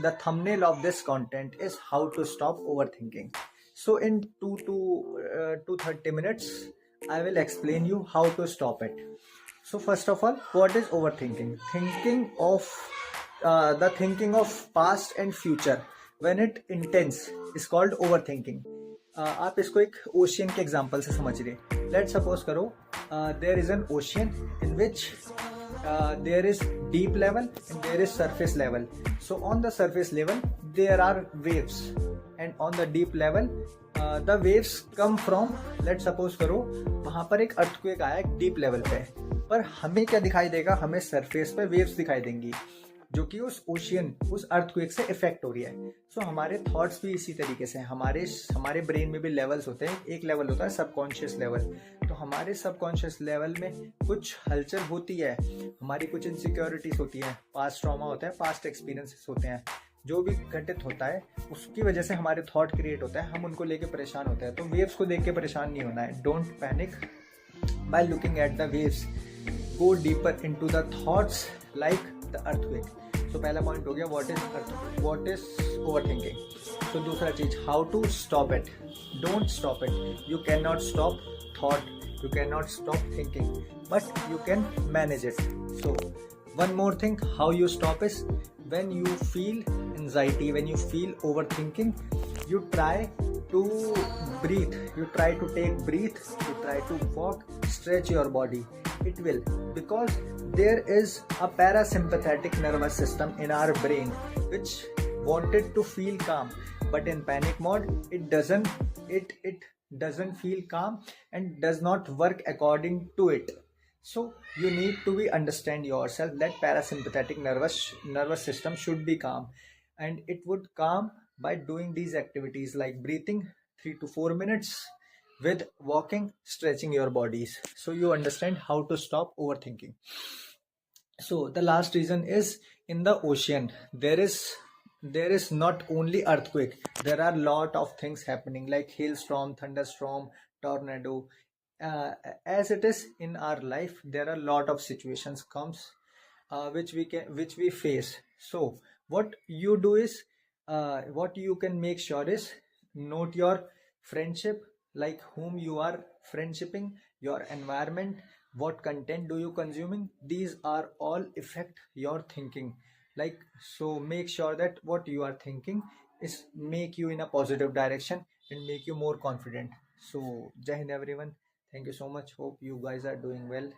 The thumbnail of this content is how to stop overthinking. So in 2 to 30 minutes, I will explain you how to stop it. So first of all, what is overthinking? The thinking of past and future when it intense is called overthinking. आप इसको एक ocean के example से समझिए. Let's suppose करो there is an ocean in which there is deep level and there is surface level. So on the surface level there are waves, and on the deep level the waves come from, let's suppose करो वहां पर एक earthquake आया एक deep level पे, पर हमें क्या दिखाई देगा? हमें surface पे waves दिखाई देंगी जो कि उस ओशियन उस अर्थक्वेक से इफेक्ट हो रही है. सो हमारे थॉट्स भी इसी तरीके से हमारे ब्रेन में भी लेवल्स होते हैं. एक लेवल होता है सबकॉन्शियस लेवल. तो हमारे सबकॉन्शियस लेवल में कुछ हलचल होती है, हमारी कुछ इनसिक्योरिटीज होती है, पास्ट ट्रॉमा होता है, पास्ट एक्सपीरियंसेस होते हैं, जो भी घटित होता है उसकी वजह से हमारे थॉट क्रिएट होता है, हम उनको लेके परेशान होते हैं. तो वेव्स को देख के परेशान नहीं होना है. Don't panic by looking at the waves. Go deeper into the thoughts like the earthquake. तो पहला पॉइंट हो गया व्हाट इज ओवरथिंकिंग. तो दूसरा चीज, how to stop it. Don't stop it. You cannot stop thought, you cannot stop thinking, but you can manage it. So one more thing, how you stop is when you feel anxiety, when you feel overthinking, you try to breathe, you try to take breath, you try to walk, stretch your body. It will, because there is a parasympathetic nervous system in our brain which wanted to feel calm, but in panic mode it doesn't feel calm and does not work according to it. So you need to be understand yourself that parasympathetic nervous system should be calm, and it would calm by doing these activities like breathing 3 to 4 minutes with walking, stretching your bodies. So you understand how to stop overthinking. So the last reason is, in the ocean there is not only earthquake, there are lot of things happening like hailstorm, thunderstorm, tornado. As it is in our life, there are lot of situations comes which we face. So what you do is, what you can make sure is, note your friendship, like whom you are friendshipping, your environment, what content do you consuming. These are all affect your thinking. Like, so make sure that what you are thinking is make you in a positive direction and make you more confident. So jai hind everyone. Thank you so much. Hope you guys are doing well.